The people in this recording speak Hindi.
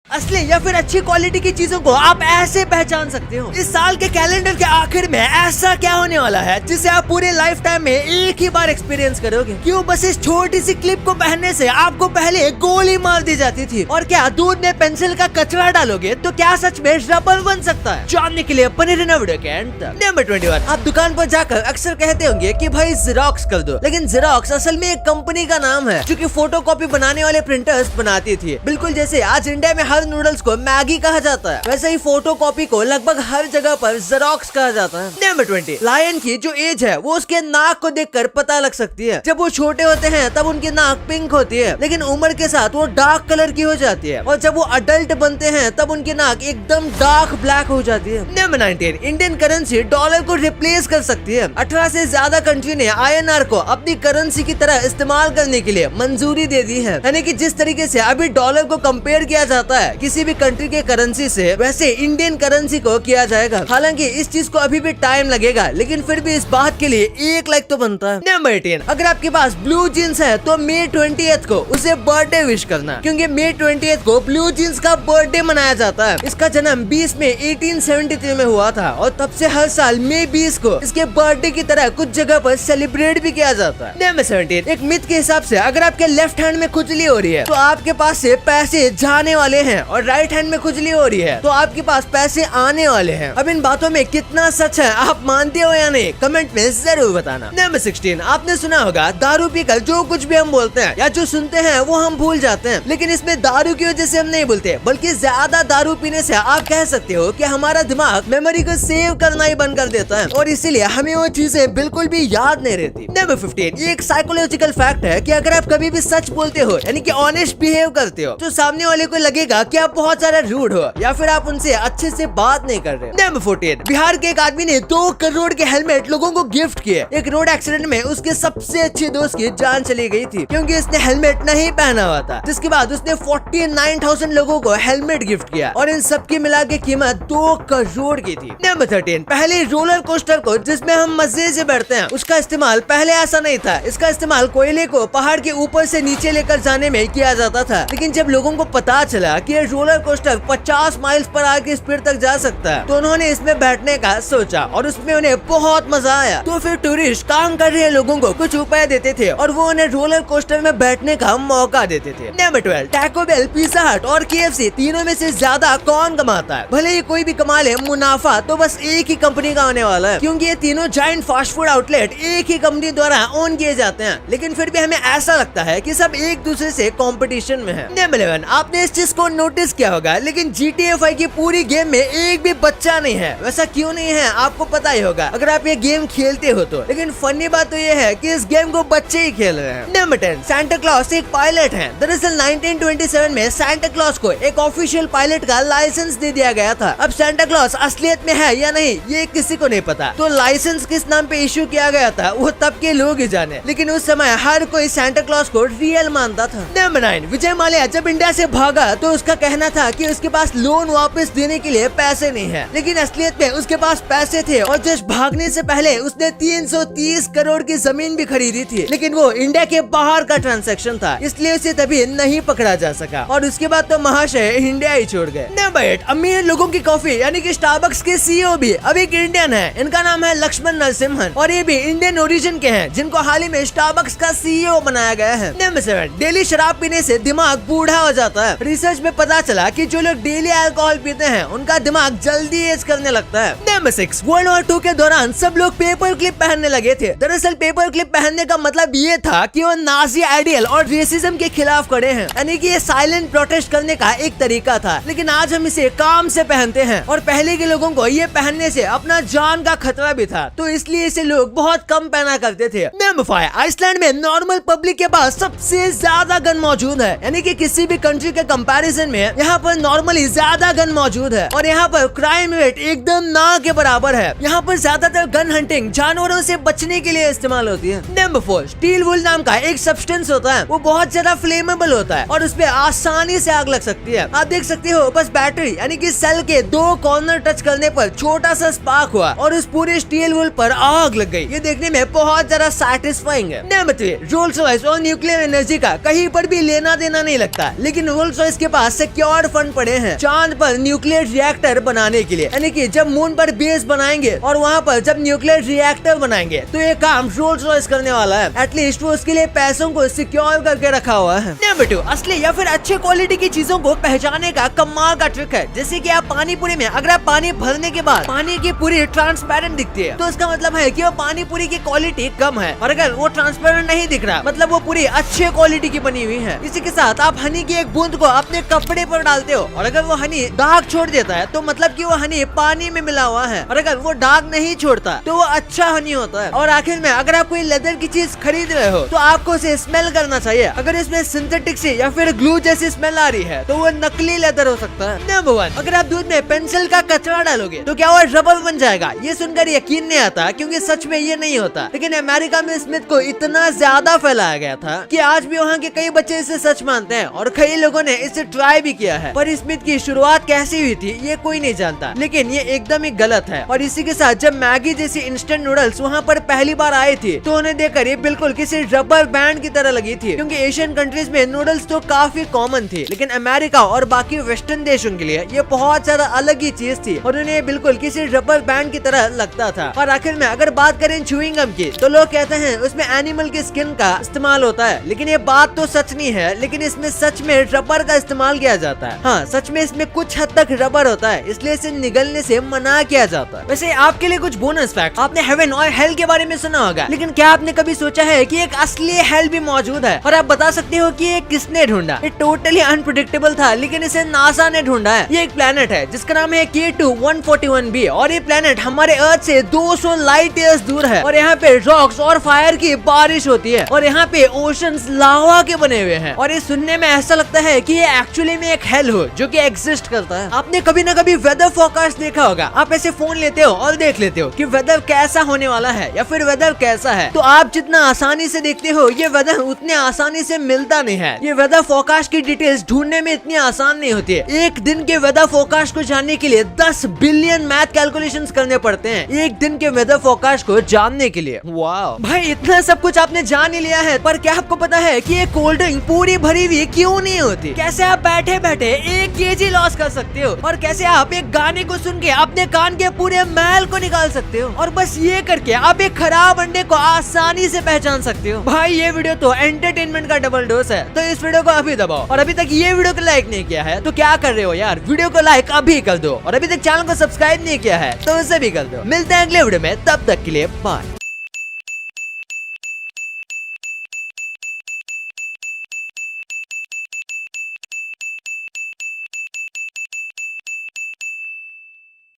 असली या फिर अच्छी क्वालिटी की चीजों को आप ऐसे पहचान सकते हो। इस साल के कैलेंडर के आखिर में ऐसा क्या होने वाला है जिसे आप पूरे लाइफ टाइम में एक ही बार एक्सपीरियंस करोगे? क्यों बस इस छोटी सी क्लिप को पहनने से आपको पहले गोली मार दी जाती थी? और क्या दूध में पेंसिल का कचरा डालोगे तो क्या सच में रबर बन सकता है? जानने के लिए बने रहना वीडियो के एंड तक। नंबर 21, आप दुकान पर जाकर अक्सर कहते होंगे कि भाई जेरोक्स कर दो, लेकिन जेरोक्स असल में एक कंपनी का नाम है जो कि फोटोकॉपी बनाने वाले प्रिंटर्स बनाती थी। बिल्कुल जैसे आज इंडिया में हर नूडल्स को मैगी कहा जाता है, वैसे ही फोटोकॉपी को लगभग हर जगह पर जेरोक्स कहा जाता है। नंबर 20, लायन की जो एज है वो उसके नाक को देखकर पता लग सकती है। जब वो छोटे होते हैं तब उनकी नाक पिंक होती है, लेकिन उम्र के साथ वो डार्क कलर की हो जाती है, और जब वो अडल्ट बनते हैं तब उनकी नाक एकदम डार्क ब्लैक हो जाती है। नंबर 19, इंडियन करेंसी डॉलर को रिप्लेस कर सकती है। 18 से ज्यादा कंट्री ने INR को अपनी करेंसी की तरह इस्तेमाल करने के लिए मंजूरी दे दी है। यानी कि जिस तरीके से अभी डॉलर को कंपेयर किया जाता है किसी भी कंट्री के करेंसी से, वैसे इंडियन करेंसी को किया जाएगा। हालांकि इस चीज को अभी भी टाइम लगेगा, लेकिन फिर भी इस बात के लिए 1 लाइक तो बनता है। नंबर 18, अगर आपके पास ब्लू जीन्स है तो May 20th को उसे बर्थडे विश करना, क्योंकि May 20th को ब्लू जीन्स का बर्थडे मनाया जाता है। इसका जन्म 20 में 1873 में हुआ था, और तब से हर साल May 20 को इसके बर्थडे की तरह कुछ जगह पर सेलिब्रेट भी किया जाता है। नंबर 17, एक मिथ के हिसाब से अगर आपके लेफ्ट हैंड में खुजली हो रही है तो आपके पास से पैसे जाने वाले हैं, और राइट हैंड में खुजली हो रही है तो आपके पास पैसे आने वाले हैं। अब इन बातों में कितना सच है, आप मानते हो या नहीं, कमेंट में जरूर बताना। नंबर 16, आपने सुना होगा दारू पीकर जो कुछ भी हम बोलते हैं या जो सुनते हैं वो हम भूल जाते हैं, लेकिन इसमें दारू की वजह से हम नहीं भूलते, बल्कि ज्यादा दारू पीने से आप कह सकते हो कि हमारा दिमाग मेमोरी को सेव करना ही बंद कर देता है, और इसीलिए हमें वो चीजें बिल्कुल भी याद नहीं रहती। नंबर 15, ये एक साइकोलॉजिकल फैक्ट है कि अगर आप कभी भी सच बोलते हो यानी कि ऑनेस्ट बिहेव करते हो तो सामने वाले को लगेगा कि आप बहुत ज्यादा रूड हो या फिर आप उनसे अच्छे से बात नहीं कर रहे। नंबर 14, बिहार के एक आदमी ने 2 करोड़ के हेलमेट लोगों को गिफ्ट किए। एक रोड एक्सीडेंट में उसके सबसे अच्छे दोस्त की जान चली गई थी क्योंकि उसने हेलमेट नहीं पहना हुआ था, जिसके बाद उसने 49,000 लोगों को हेलमेट गिफ्ट किया, और इन सब की मिला के कीमत 2 करोड़ की थी। नंबर 13, पहले रोलर कोस्टर को जिसमें हम मजे से बैठते हैं उसका इस्तेमाल पहले ऐसा नहीं था। इसका इस्तेमाल कोयले को पहाड़ के ऊपर से नीचे लेकर जाने में किया जाता था, लेकिन जब लोगों को पता चला कि ये roller coaster 50 miles per hour की स्पीड तक जा सकता है तो उन्होंने इसमें बैठने का सोचा, और उसमें उन्हें बहुत मजा आया। तो फिर टूरिस्ट काम कर रहे लोगों को कुछ उपाय देते थे और वो उन्हें रोलर कोस्टर में बैठने का मौका देते थे। नंबर 12, टैको बेल, पिज़्ज़ा हट और KFC तीनों में से ज्यादा कौन कमाता है? भले ही कोई भी कमा ले मुनाफा तो बस एक ही कंपनी का होने वाला है, क्योंकि ये तीनों जायंट फास्ट फूड आउटलेट एक ही कंपनी द्वारा ओन किए जाते हैं, लेकिन फिर भी हमें ऐसा लगता है कि सब एक दूसरे से कंपटीशन में है। नंबर 11, आपने इस चीज को नोटिस किया होगा, लेकिन GTA 5 की पूरी गेम में एक भी बच्चा नहीं है। वैसा क्यों नहीं है आपको पता ही होगा अगर आप ये गेम खेलते हो तो, लेकिन फनी बात तो ये है कि इस गेम को बच्चे ही खेल रहे हैं। नंबर 10, सांता क्लॉस एक पायलट है। दरअसल 1927 में सांता क्लॉस को एक ऑफिशियल पायलट का लाइसेंस दे दिया गया था। अब सांता क्लॉस असलियत में है या नहीं ये किसी को नहीं पता, तो लाइसेंस किस नाम पे इशू किया गया था वो तब के लोग ही जाने, लेकिन उस समय हर कोई सांता क्लॉस को रियल मानता था। नंबर 9, विजय माल्या जब इंडिया से भागा तो उसका कहना था कि उसके पास लोन वापस देने के लिए पैसे नहीं है, लेकिन असलियत में उसके पास पैसे थे, और जस्ट भागने से पहले उसने 330 करोड़ की जमीन भी खरीदी थी, लेकिन वो इंडिया के बाहर का ट्रांजैक्शन था, इसलिए उसे तभी नहीं पकड़ा जा सका, और उसके बाद तो महाशय इंडिया ही छोड़ गए। नंबर 8, अमीर लोगों की कॉफी यानी कि स्टारबक्स के CEO भी अब एक इंडियन है। इनका नाम है लक्ष्मण नरसिम्हन, और ये भी इंडियन ओरिजिन के हैं, जिनको हाल ही में स्टारबक्स का CEO बनाया गया है। नंबर 7, डेली शराब पीने से दिमाग बूढ़ा हो जाता है। रिसर्च में पता चला कि जो लोग डेली अल्कोहल पीते हैं उनका दिमाग जल्दी एज करने लगता है। नंबर 6, वर्ल्ड वॉर 2 के दौरान सब लोग पेपर क्लिप पहनने लगे थे। दरअसल पेपर क्लिप पहनने का मतलब ये था कि वो नाजी आइडियल और रेसिज्म के खिलाफ खड़े हैं, यानी कि ये साइलेंट प्रोटेस्ट करने का एक तरीका था, लेकिन आज हम इसे काम से पहनते हैं, और पहले के लोगों को ये पहनने से अपना जान का खतरा भी था, तो इसलिए इसे लोग बहुत कम पहना करते थे। नंबर 5, आइसलैंड में नॉर्मल पब्लिक के पास सबसे ज्यादा गन मौजूद है, यानी कि किसी भी कंट्री के कंपैरिजन में यहाँ पर नॉर्मली ज्यादा गन मौजूद है, और यहाँ पर क्राइम रेट एकदम ना के बराबर है। यहाँ पर ज्यादातर गन हंटिंग जानवरों से बचने के लिए इस्तेमाल होती है। नंबर 4, स्टील वुल नाम का एक सब्सटेंस होता है, वो बहुत ज्यादा फ्लेमेबल होता है और उसपे आसानी से आग लग सकती है। आप देख सकते हो बस बैटरी यानी कि सेल के 2 कॉर्नर टच करने पर छोटा सा स्पार्क हुआ और उस पूरे स्टील वुल पर आग लग गई। ये देखने में बहुत ज्यादा सैटिस्फाइंग है। नंबर 3, रोल्स रॉयस और न्यूक्लियर एनर्जी का कहीं पर भी लेना देना नहीं लगता, लेकिन रोल्स रॉयस के पास सिक्योर फंड पड़े हैं चांद पर न्यूक्लियर रिएक्टर बनाने के लिए, यानी कि जब मून पर बेस बनाएंगे और वहाँ पर जब न्यूक्लियर रिएक्टर बनाएंगे तो ये काम रोल्स रॉयस करने वाला है। एटलीस्ट वो उसके लिए पैसों को सिक्योर करके रखा हुआ है। नंबर 2, असली या फिर अच्छे क्वालिटी की चीजों को पहचानने का कमाल का ट्रिक है। जैसे कि आप पानी पूरी में अगर आप पानी भरने के बाद पानी की पूरी ट्रांसपेरेंट दिखती है तो उसका मतलब है कि वो पानी पूरी की क्वालिटी कम है, और अगर वो ट्रांसपेरेंट नहीं दिख रहा मतलब वो पूरी अच्छे क्वालिटी की बनी हुई है। इसी के साथ आप हनी की एक बूंद को अपने कपड़े पर डालते हो और अगर वो हनी दाग छोड़ देता है तो मतलब कि वो हनी पानी में मिला हुआ है, और अगर वो दाग नहीं छोड़ता तो वो अच्छा हनी होता है। और आखिर में अगर आप कोई लेदर की चीज खरीद रहे हो तो आपको उसे स्मेल करना चाहिए। अगर इसमें सिंथेटिक से या फिर ग्लू जैसी स्मेल आ रही है तो वो नकली लेदर हो सकता है। नंबर 1, अगर आप दूध में पेंसिल का कचरा डालोगे तो क्या वो रबर बन जाएगा? ये सुनकर यकीन नहीं आता क्योंकि सच में ये नहीं होता, लेकिन अमेरिका में स्मिथ को इतना ज्यादा फैलाया गया था कि आज भी वहाँ के कई बच्चे इसे सच मानते हैं और कई लोगों ने इसे ट्राई भी किया है। पर स्मिथ की शुरुआत कैसी हुई थी ये कोई नहीं जानता, लेकिन ये एकदम ही गलत है। और इसी के साथ जब मैगी जैसी इंस्टेंट नूडल्स वहाँ पर पहली बार आए थे तो उन्हें देखकर ये बिल्कुल किसी रबर बैंड की तरह लगी थी, क्योंकि एशियन कंट्रीज में नूडल्स तो काफी कॉमन थी, लेकिन अमेरिका और बाकी वेस्टर्न देशों के लिए ये बहुत ज्यादा अलग ही चीज थी और उन्हें बिल्कुल किसी रबर बैंड की तरह लगता था। और आखिर में अगर बात करें च्युइंग गम की तो लोग कहते हैं उसमें एनिमल की स्किन का इस्तेमाल होता है, लेकिन ये बात तो सच नहीं है। लेकिन इसमें सच में रबर का इस्तेमाल किया जाता है। हाँ, सच में इसमें कुछ हद तक रबर होता है, इसलिए इसे निगलने से मना किया जाता है। वैसे आपके लिए कुछ बोनस फैक्ट, आपने हेवन और हेल के बारे में सुना होगा, लेकिन क्या आपने कभी सोचा है कि एक असली हेल भी मौजूद है? और आप बता सकते हो कि ये किसने ढूंढा? ये टोटली अनप्रेडिक्टेबल था, लेकिन इसे नासा ने ढूंढा है। ये एक प्लेनेट है जिसका नाम है K2-141b और ये प्लेनेट हमारे अर्थ से 200 लाइट ईयर्स दूर है। और यहाँ पे रॉक्स और फायर की बारिश होती है और यहाँ पे ओशंस लावा के बने हुए हैं। और ये सुनने में ऐसा लगता है कि ये एक्चुअली में एक हेल हो जो कि एग्जिस्ट करता है। आपने कभी ना कभी वेदर फोरकास्ट देखा होगा। आप ऐसे फोन लेते हो और देख लेते हो कि वेदर कैसा होने वाला है या फिर वेदर कैसा है, तो आप जितना आसानी से देखते हो ये वेदर उतने आसानी से मिलता नहीं है। ये वेदर फोरकास्ट की डिटेल्स ढूंढने में इतनी आसान नहीं होती है। एक दिन के वेदर फोरकास्ट को जानने के लिए 10 बिलियन मैथ कैलकुलेशंस करने पड़ते हैं एक दिन के वेदर फोरकास्ट को जानने के लिए। वाह भाई, इतना सब कुछ आपने जान ही लिया है, पर क्या आपको पता है कि ये कोल्ड ड्रिंक पूरी भरी हुई क्यों नहीं होती? कैसे आप बैठे बैठे 1 kg लॉस कर सकते हो, और कैसे आप एक गाने को सुन के अपने कान के पूरे मैल को निकाल सकते हो, और बस ये करके आप एक खराब अंडे को आसानी से पहचान सकते हो। भाई ये वीडियो तो एंटरटेनमेंट का डबल डोज है, तो इस वीडियो को अभी दबाओ। और अभी तक ये वीडियो को लाइक नहीं किया है तो क्या कर रहे हो यार, वीडियो को लाइक अभी कर दो। और अभी तक चैनल को सब्सक्राइब नहीं किया है तो उसे भी कर दो। मिलते हैं अगले वीडियो में, तब तक के लिए बाय।